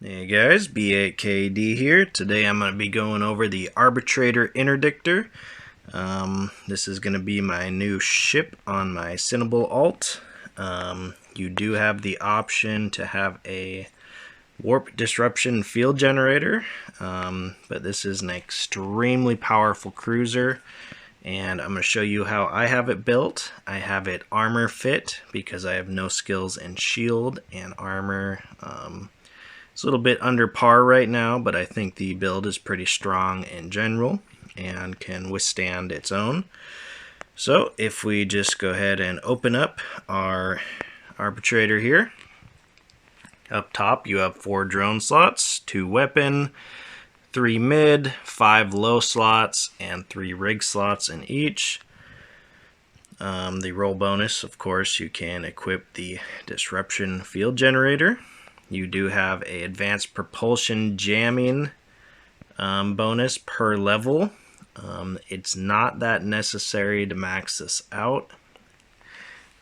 Hey guys, B8KD here. Today I'm going to be going over the Arbitrator Interdictor. This is going to be my new ship on my Cinnable alt. You do have the option to have a warp disruption field generator, but this is an extremely powerful cruiser, and I'm going to show you how I have it built. I have it armor fit because I have no skills in shield and armor. It's a little bit under par right now, but I think the build is pretty strong in general and can withstand its own. So if we just go ahead and open up our Arbitrator here. Up top you have 4 drone slots, 2 weapon, 3 mid, 5 low slots, and 3 rig slots in each. The roll bonus, of course, you can equip the disruption field generator. You do have a advanced propulsion jamming bonus per level. It's not that necessary to max this out.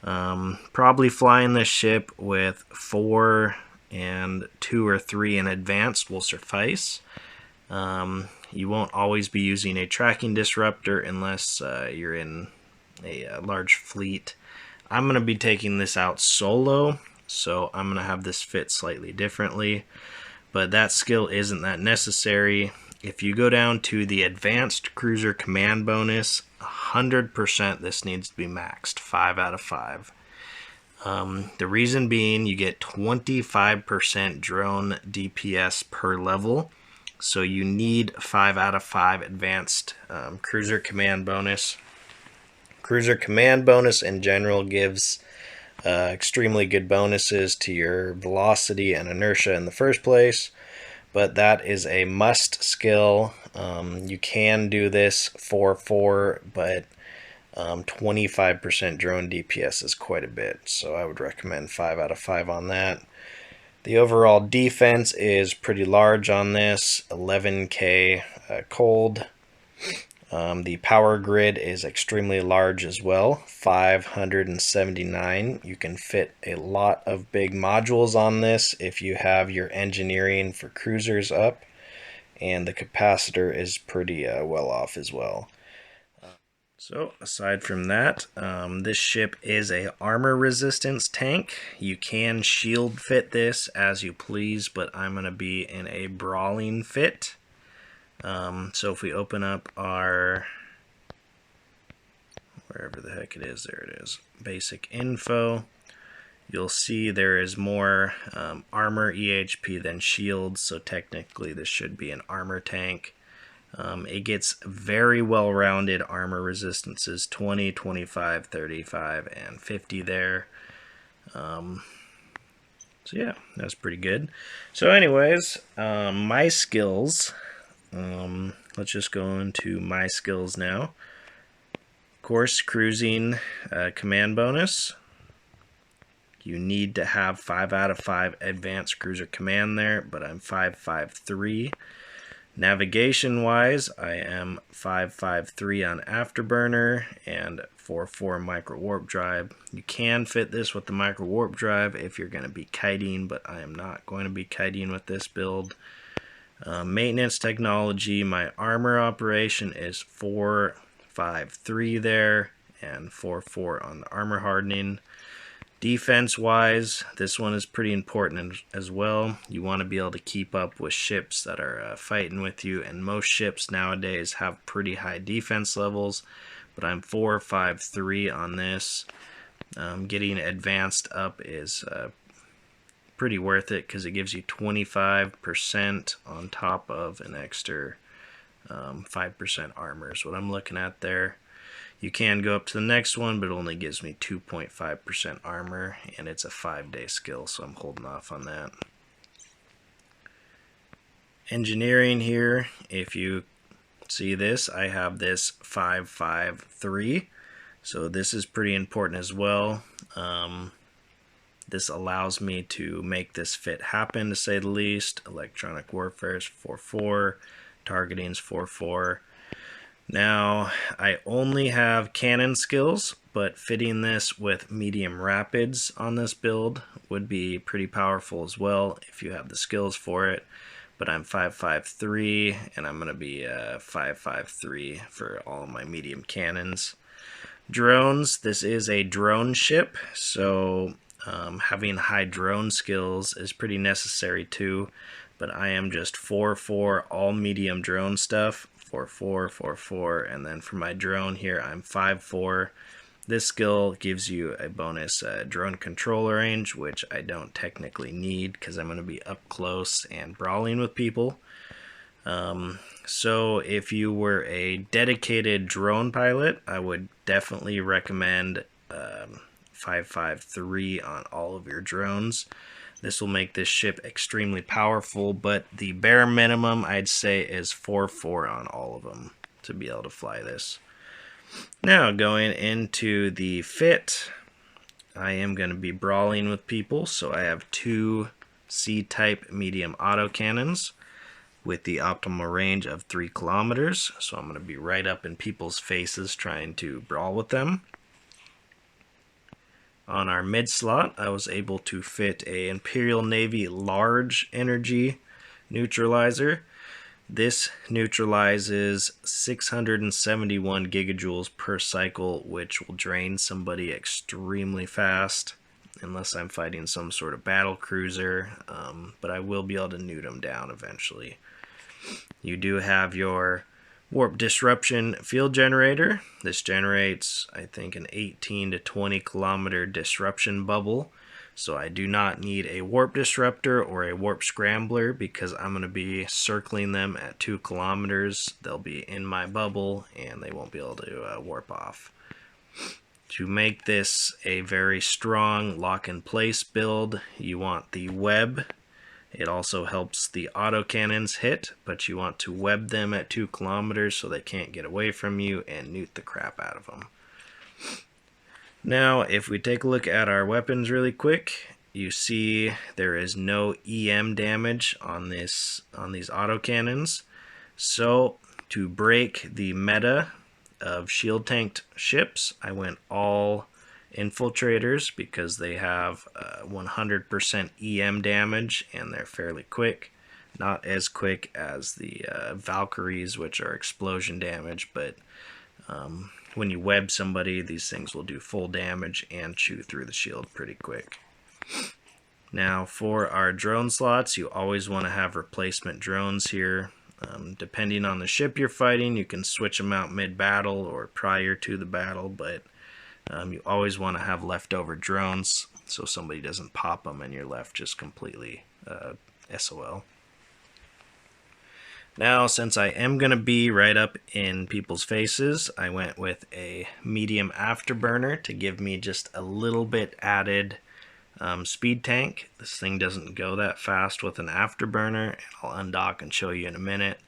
Probably flying this ship with 4 and 2 or 3 in advanced will suffice. You won't always be using a tracking disruptor unless you're in a large fleet. I'm going to be taking this out solo, so I'm going to have this fit slightly differently, but that skill isn't that necessary. If you go down to the advanced cruiser command bonus, 100% this needs to be maxed, 5 out of 5. The reason being, you get 25% drone DPS per level, so you need 5 out of 5 advanced cruiser command bonus. Cruiser command bonus in general gives extremely good bonuses to your velocity and inertia in the first place, but that is a must skill. You can do this 4-4, but 25% drone DPS is quite a bit, so I would recommend 5 out of 5 on that. The overall defense is pretty large on this, 11k cold. The power grid is extremely large as well, 579. You can fit a lot of big modules on this if you have your engineering for cruisers up, and the capacitor is pretty well off as well. So aside from that, this ship is a armor resistance tank. You can shield fit this as you please, but I'm going to be in a brawling fit. So if we open up our, wherever the heck it is, there it is, basic info, you'll see there is more armor EHP than shields, so technically this should be an armor tank. It gets very well-rounded armor resistances, 20, 25, 35, and 50 there. So yeah, that's pretty good. So anyways, my skills. Let's just go into my skills now. Of course, cruising command bonus. You need to have 5 out of 5 advanced cruiser command there, but I'm 553. Navigation wise, I am 553 on afterburner and 44 micro warp drive. You can fit this with the micro warp drive if you're going to be kiting, but I am not going to be kiting with this build. Maintenance technology, my armor operation is 453 there and 44 on the armor hardening. Defense wise, this one is pretty important as well. You want to be able to keep up with ships that are fighting with you, and most ships nowadays have pretty high defense levels, but I'm 453 on this. Getting advanced up is pretty worth it because it gives you 25% on top of an extra 5% armor is what I'm looking at there. You can go up to the next one, but it only gives me 2.5% armor, and it's a 5-day skill, so I'm holding off on that. Engineering here, if you see this, I have this 553, so this is pretty important as well. This allows me to make this fit happen, to say the least. Electronic warfare is 4-4, targeting is 4-4. Now, I only have cannon skills, but fitting this with medium rapids on this build would be pretty powerful as well if you have the skills for it. But I'm 5.53, and I'm going to be 5.53 for all of my medium cannons. Drones, this is a drone ship, so having high drone skills is pretty necessary too, but I am just 4-4 all medium drone stuff, 4-4, 4-4, and then for my drone here I'm 5-4. This skill gives you a bonus drone controller range, which I don't technically need because I'm going to be up close and brawling with people. So if you were a dedicated drone pilot, I would definitely recommend 5.53 on all of your drones. This will make this ship extremely powerful, but the bare minimum I'd say is 4-4 on all of them to be able to fly this. Now going into the fit, I am going to be brawling with people, so I have 2 C-type medium autocannons with the optimal range of 3 kilometers, so I'm going to be right up in people's faces trying to brawl with them. On our mid slot, I was able to fit a Imperial Navy large energy neutralizer. This neutralizes 671 gigajoules per cycle, which will drain somebody extremely fast unless I'm fighting some sort of battle cruiser, but I will be able to nuke them down eventually. You do have your warp disruption field generator. This generates, I think, an 18 to 20 kilometer disruption bubble. So I do not need a warp disruptor or a warp scrambler because I'm going to be circling them at 2 kilometers. They'll be in my bubble and they won't be able to warp off. To make this a very strong lock-in-place build, you want the web. It also helps the autocannons hit, but you want to web them at 2 kilometers so they can't get away from you and nuke the crap out of them. Now, if we take a look at our weapons really quick, you see there is no EM damage on these autocannons. So, to break the meta of shield tanked ships, I went all infiltrators because they have 100% EM damage and they're fairly quick. Not as quick as the Valkyries, which are explosion damage, but when you web somebody, these things will do full damage and chew through the shield pretty quick. Now for our drone slots, you always want to have replacement drones here. Depending on the ship you're fighting, you can switch them out mid-battle or prior to the battle, but you always want to have leftover drones so somebody doesn't pop them and you're left just completely SOL. Now, since I am going to be right up in people's faces, I went with a medium afterburner to give me just a little bit added speed tank. This thing doesn't go that fast with an afterburner, and I'll undock and show you in a minute.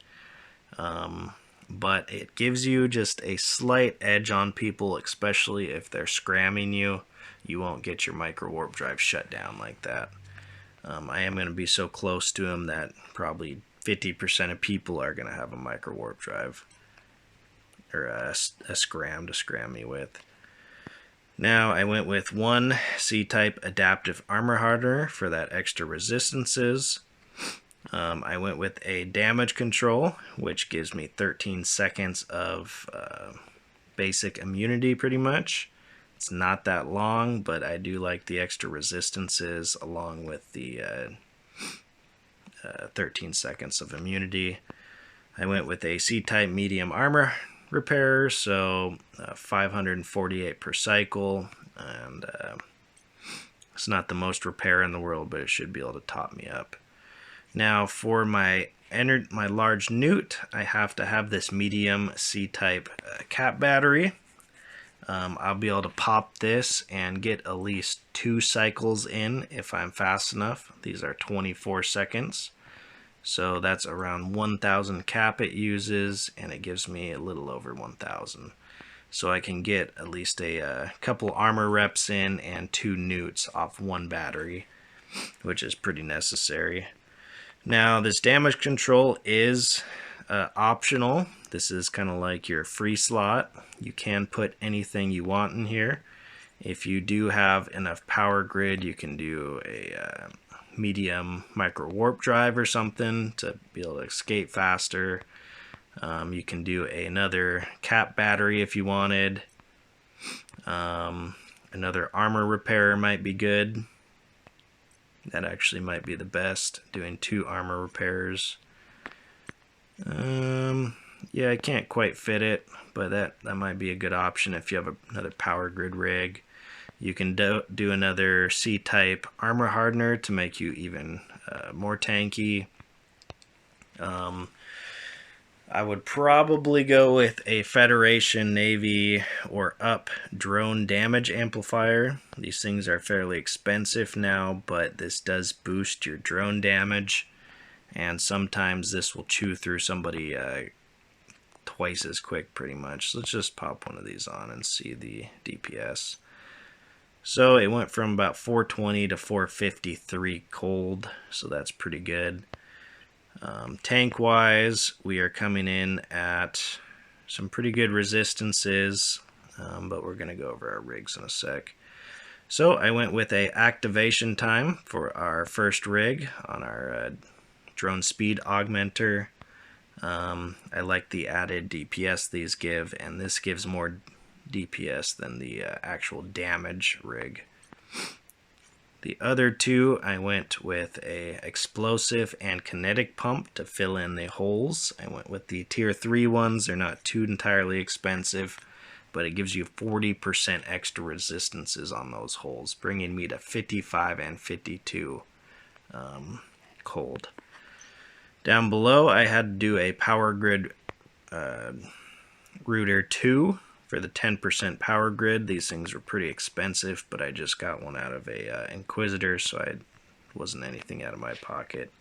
But it gives you just a slight edge on people, especially if they're scramming you. You won't get your micro warp drive shut down like that. I am going to be so close to him that probably 50% of people are going to have a micro warp drive or a scram to scram me with. Now I went with 1 C-type adaptive armor hardener for that extra resistances. I went with a damage control, which gives me 13 seconds of basic immunity pretty much. It's not that long, but I do like the extra resistances along with the 13 seconds of immunity. I went with a C-type medium armor repair, so 548 per cycle, and it's not the most repair in the world, but it should be able to top me up. Now for my large newt, I have to have this medium C-type cap battery. I'll be able to pop this and get at least 2 cycles in if I'm fast enough. These are 24 seconds. So that's around 1,000 cap it uses, and it gives me a little over 1,000. So I can get at least a couple armor reps in and 2 newts off 1 battery, which is pretty necessary. Now this damage control is optional. This is kind of like your free slot. You can put anything you want in here. If you do have enough power grid, you can do a medium micro warp drive or something to be able to escape faster. You can do another cap battery if you wanted. Another armor repair might be good. That actually might be the best, doing 2 armor repairs. Yeah, I can't quite fit it, but that might be a good option if you have another power grid rig. You can do another C-type armor hardener to make you even more tanky. I would probably go with a Federation, Navy, or up drone damage amplifier. These things are fairly expensive now, but this does boost your drone damage, and sometimes this will chew through somebody twice as quick pretty much. So let's just pop one of these on and see the DPS. So it went from about 420 to 453 cold, so that's pretty good. Tank wise, we are coming in at some pretty good resistances, but we're going to go over our rigs in a sec. So I went with a activation time for our first rig on our drone speed augmenter. I like the added DPS these give, and this gives more DPS than the actual damage rig. The other 2, I went with a explosive and kinetic pump to fill in the holes. I went with the tier 3 ones. They're not too entirely expensive, but it gives you 40% extra resistances on those holes, bringing me to 55 and 52 cold. Down below, I had to do a power grid router 2 for the 10% power grid. These things were pretty expensive, but I just got one out of a Inquisitor, so I wasn't anything out of my pocket.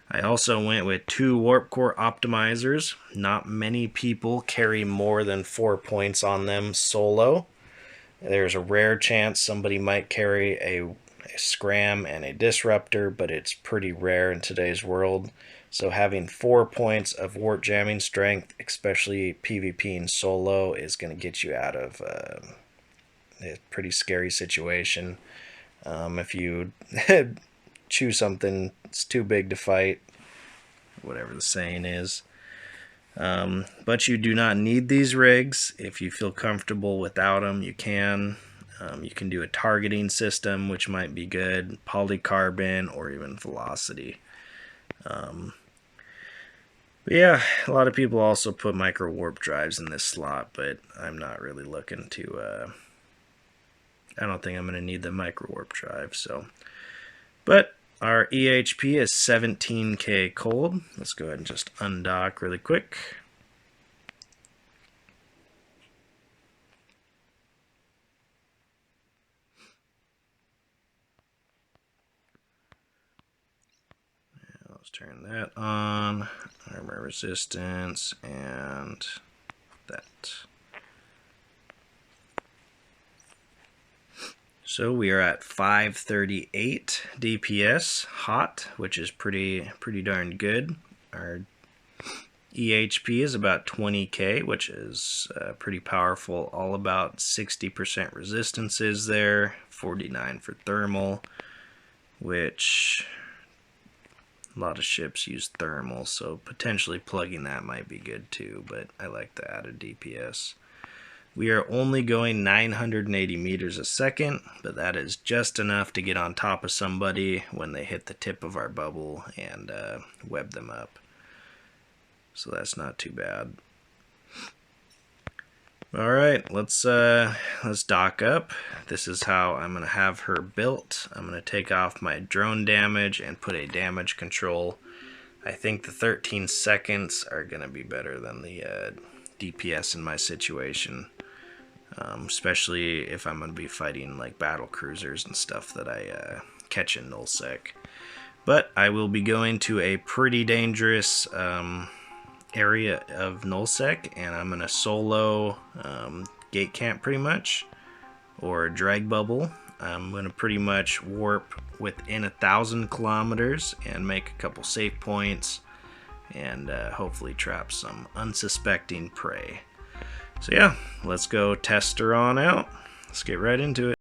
I also went with 2 warp core optimizers. Not many people carry more than 4 points on them solo. There's a rare chance somebody might carry a scram and a disruptor, but it's pretty rare in today's world. So having 4 points of warp jamming strength, especially PvP and solo, is going to get you out of a pretty scary situation. If you choose something that's too big to fight, whatever the saying is. But you do not need these rigs. If you feel comfortable without them, you can. You can do a targeting system, which might be good, polycarbon, or even velocity. But yeah, a lot of people also put micro warp drives in this slot, but I'm not really looking to, I don't think I'm going to need the micro warp drive, so. But our EHP is 17k cold. Let's go ahead and just undock really quick. Let's turn that on. Armor resistance and that. So we are at 538 DPS hot, which is pretty darn good. Our EHP is about 20k, which is pretty powerful. All about 60% resistances there, 49 for thermal, which a lot of ships use thermal, so potentially plugging that might be good too, but I like the added DPS. We are only going 980 meters a second, but that is just enough to get on top of somebody when they hit the tip of our bubble and web them up. So that's not too bad. Alright, let's dock up. This is how I'm going to have her built. I'm going to take off my drone damage and put a damage control. I think the 13 seconds are going to be better than the DPS in my situation. Especially if I'm going to be fighting like battle cruisers and stuff that I catch in NullSec. But I will be going to a pretty dangerous area of NullSec, and I'm going to solo gate camp pretty much, or drag bubble. I'm going to pretty much warp within 1,000 kilometers and make a couple safe points, and hopefully trap some unsuspecting prey. So yeah, let's go test her on out. Let's get right into it.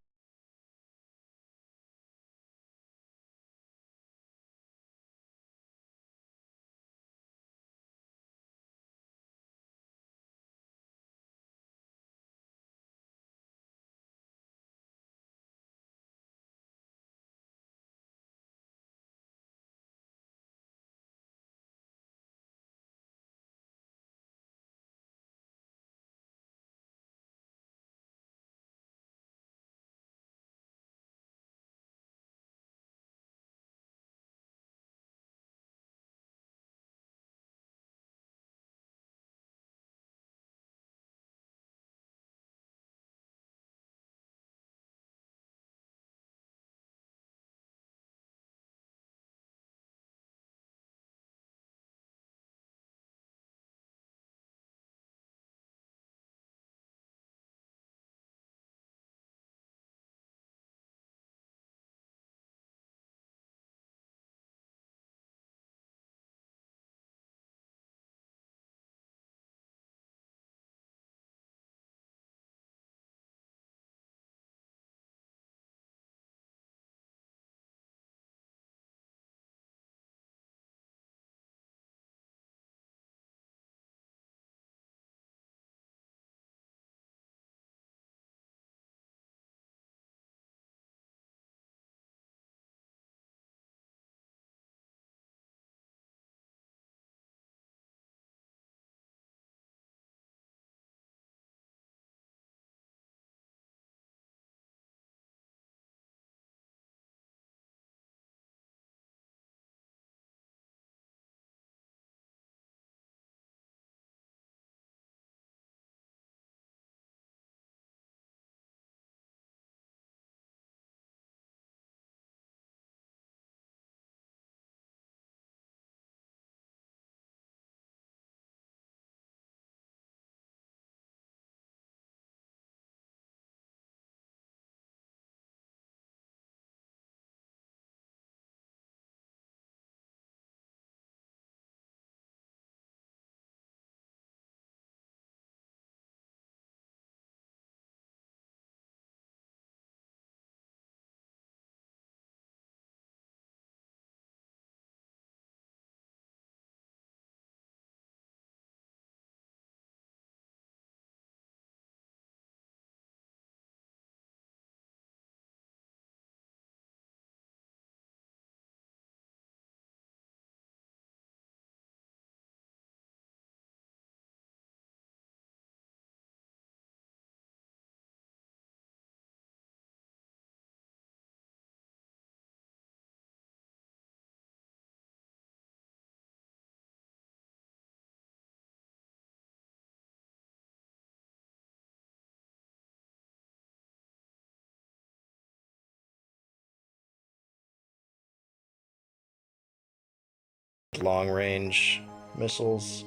Long range missiles,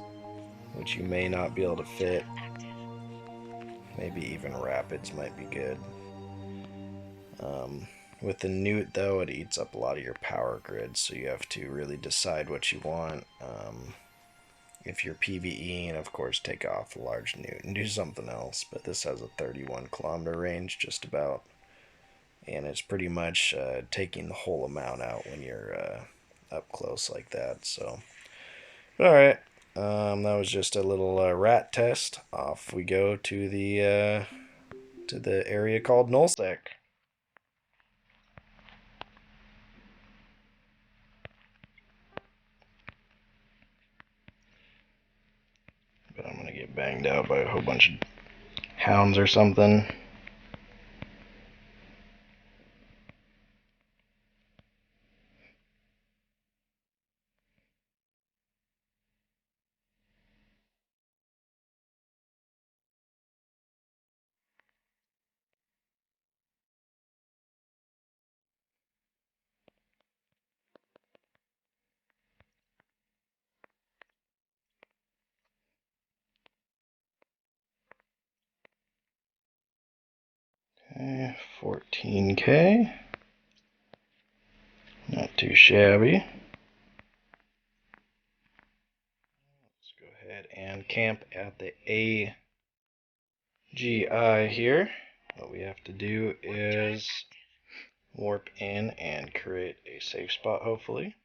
which you may not be able to fit. Maybe even rapids might be good. With the newt though, it eats up a lot of your power grid, so you have to really decide what you want. If you're PvEing, of course, take off a large newt and do something else, but this has a 31-kilometer range just about, and it's pretty much taking the whole amount out when you're up close like that. So alright, that was just a little rat test. Off we go to the area called NullSec. But I'm gonna get banged out by a whole bunch of hounds or something. Okay, 14K. Not too shabby. and camp at the AGI here. What we have to do is warp in and create a safe spot, hopefully.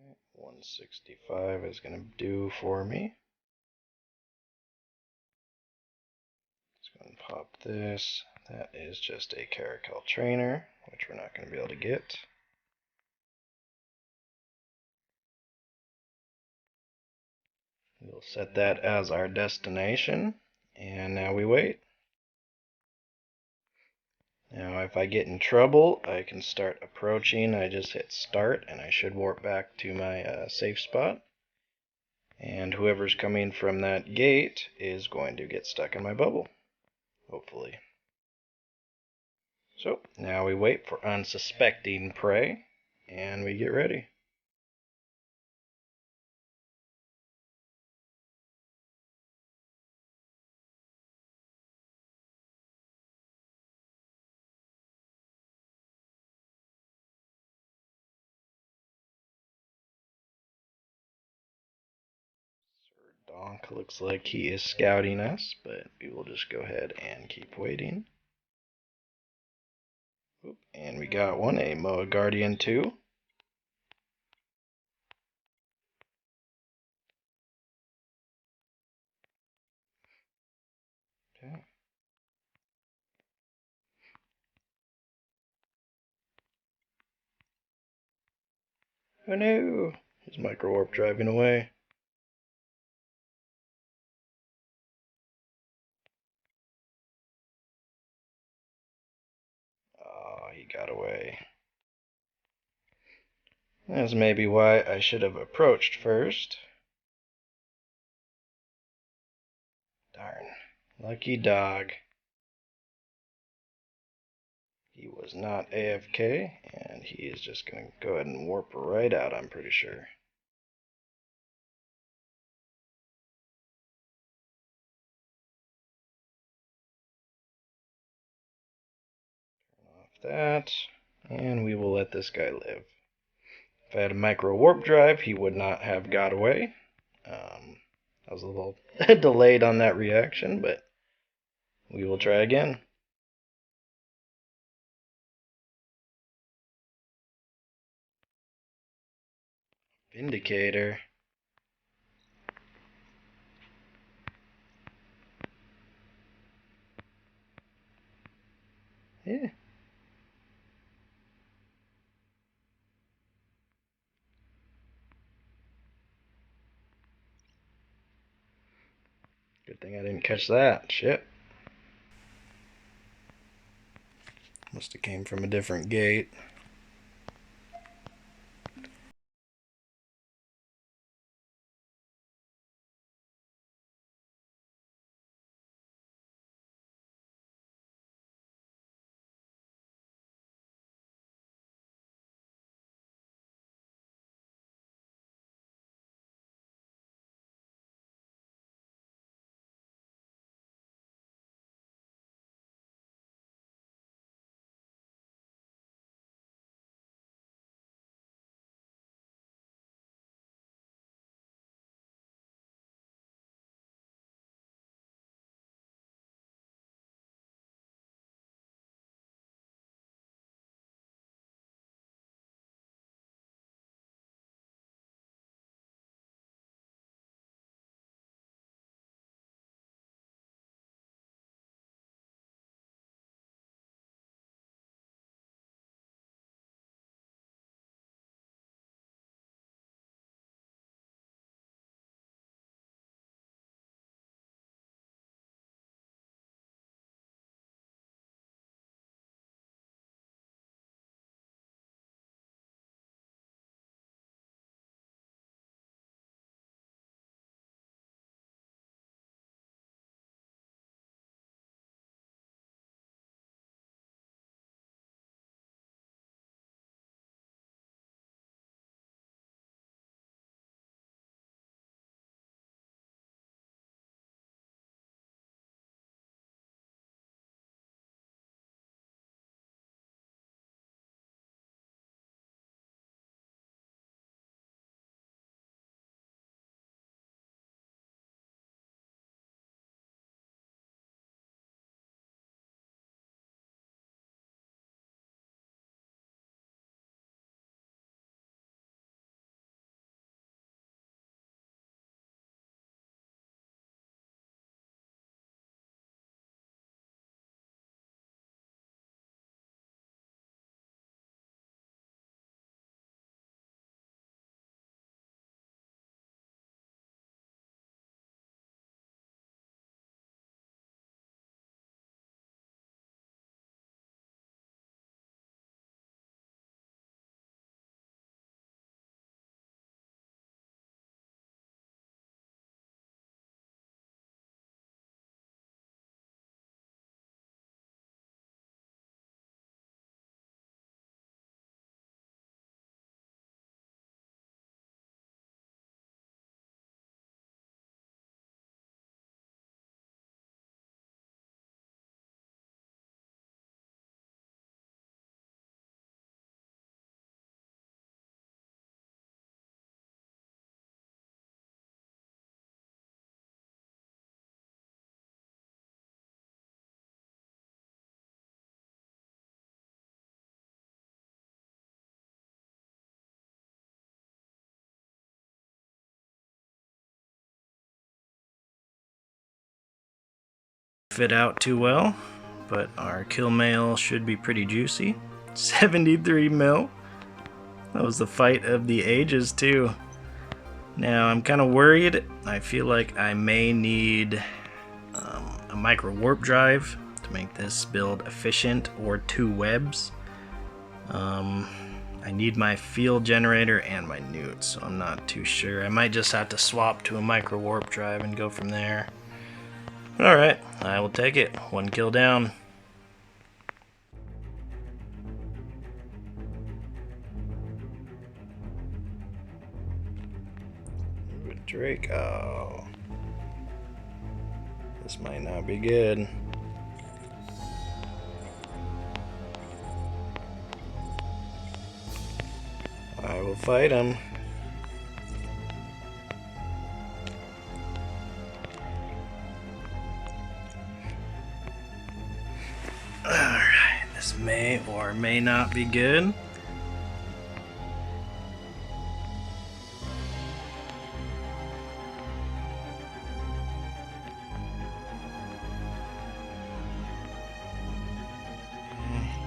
Okay, 165 is going to do for me. Let's go and pop this. That is just a caracal trainer, which we're not going to be able to get. We'll set that as our destination, and now we wait. Now if I get in trouble, I can start approaching. I just hit start, and I should warp back to my safe spot. And whoever's coming from that gate is going to get stuck in my bubble, hopefully. So now we wait for unsuspecting prey, and we get ready. Donk looks like he is scouting us, but we will just go ahead and keep waiting. Oop, and we got one, a Moa Guardian 2. Okay. Oh no! His micro warp driving away. Oh, he got away. That's maybe why I should have approached first. Darn. Lucky dog. He was not AFK, and he is just going to go ahead and warp right out, I'm pretty sure. Turn off that, and we will let this guy live. If I had a micro warp drive, he would not have got away. I was a little delayed on that reaction, but we will try again. Vindicator. Yeah. Good thing I didn't catch that. Shit. Must have came from a different gate. fit out too well, but our kill mail should be pretty juicy. 73 mil. That was the fight of the ages too. Now I'm kind of worried. I feel like I may need a micro warp drive to make this build efficient, or 2 webs. I need my field generator and my newt, so I'm not too sure. I might just have to swap to a micro warp drive and go from there. Alright, I will take it. 1 kill down. Draco. This might not be good. I will fight him. Alright, this may or may not be good.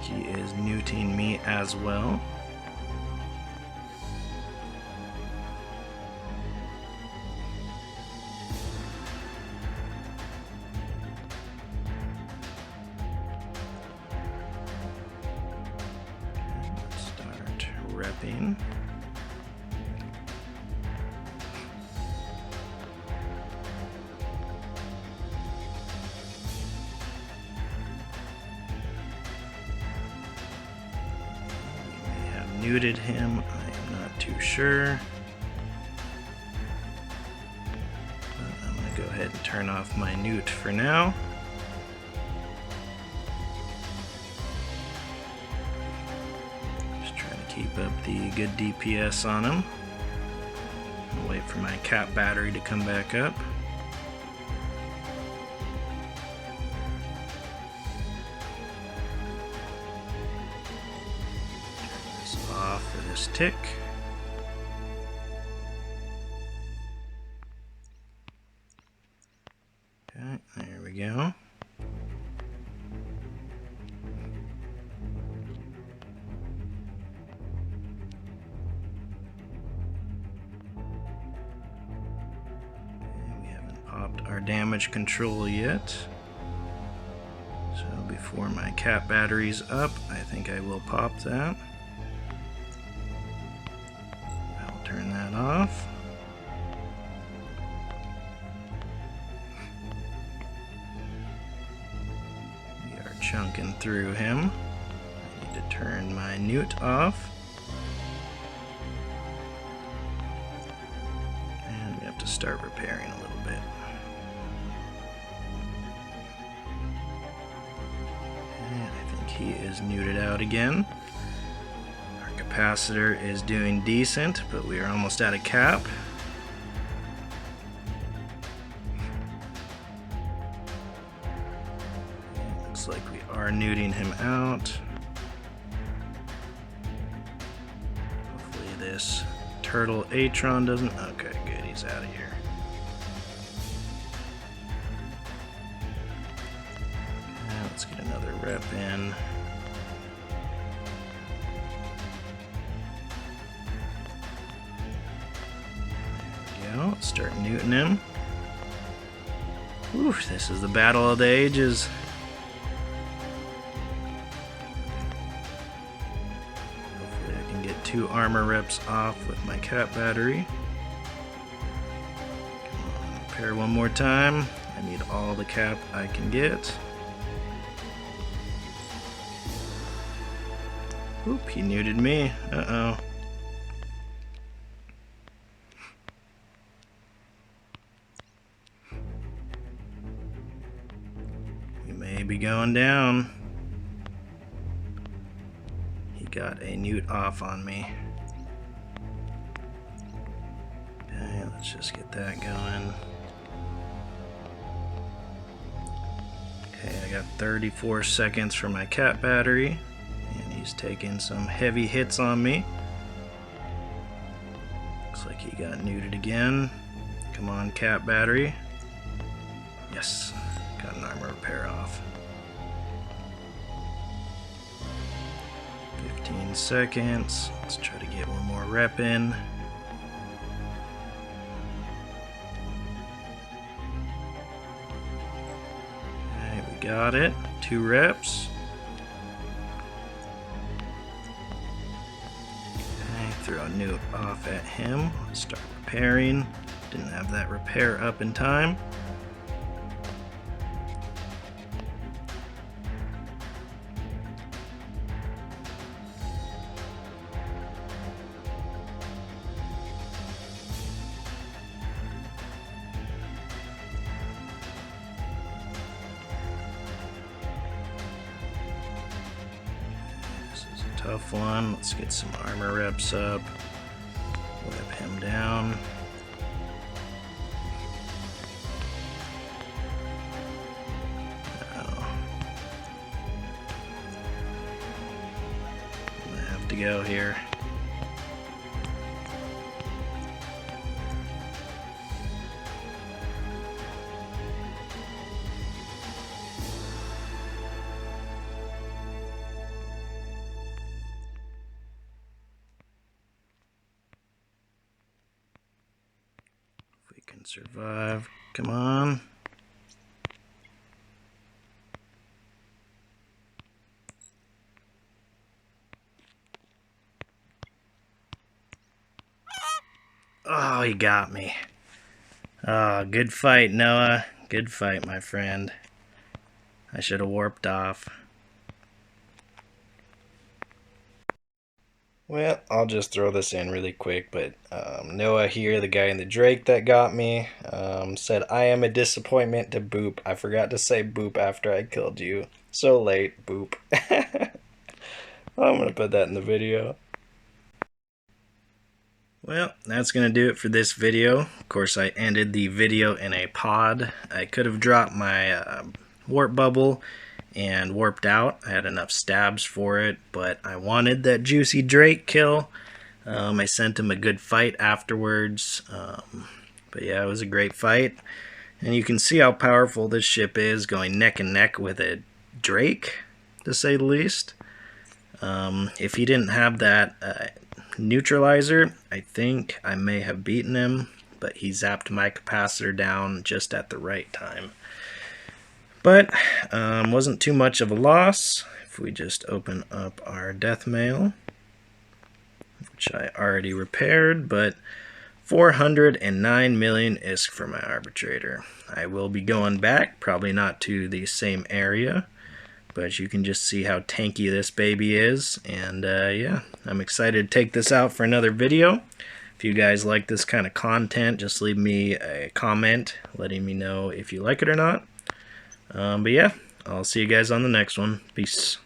He is neuting me as well. Start repping. Neuted him, I am not too sure. But I'm going to go ahead and turn off my newt for now. Just trying to keep up the good DPS on him. I'll wait for my cap battery to come back up. Off for this tick. Okay, there we go. We haven't popped our damage control yet. So before my cap battery's up, I think I will pop that. Turn that off. We are chunking through him. I need to turn my newt off. And we have to start repairing a little bit. And I think he is neuted out again. Capacitor is doing decent, but we are almost out of cap. Looks like we are neuting him out. Hopefully this turtle Atron doesn't. Okay, good, he's out of here. And let's get another rep in. Let's start neuting him. Oof, this is the battle of the ages. Hopefully I can get 2 armor reps off with my cap battery. Come on, repair one more time. I need all the cap I can get. Oop, he neuted me. Uh-oh. May be going down. He got a newt off on me. Okay, let's just get that going. Okay, I got 34 seconds for my cap battery, and he's taking some heavy hits on me. Looks like he got neuted again. Come on, cap battery. Yes. Got armor repair off. 15 seconds. Let's try to get one more rep in. Okay, we got it. 2 reps. Okay, throw a new off at him. Start repairing. Didn't have that repair up in time. Tough one. Let's get some armor reps up. Whip him down. Oh. I'm gonna have to go here. Can survive. Come on. Oh, he got me. Oh, good fight, Noah. Good fight, my friend. I should have warped off. Well, I'll just throw this in really quick, but Noah here, the guy in the Drake that got me, said, "I am a disappointment to Boop. I forgot to say Boop after I killed you. So late, Boop." I'm going to put that in the video. Well, that's going to do it for this video. Of course, I ended the video in a pod. I could have dropped my warp bubble and warped out. I had enough stabs for it, but I wanted that juicy Drake kill. I sent him a good fight afterwards. But yeah, it was a great fight. And you can see how powerful this ship is, going neck and neck with a Drake, to say the least. If he didn't have that neutralizer, I think I may have beaten him, but he zapped my capacitor down just at the right time. But wasn't too much of a loss. If we just open up our death mail, which I already repaired, but 409 million ISK for my Arbitrator. I will be going back, probably not to the same area, but you can just see how tanky this baby is. And yeah, I'm excited to take this out for another video. If you guys like this kind of content, just leave me a comment letting me know if you like it or not. But yeah, I'll see you guys on the next one. Peace.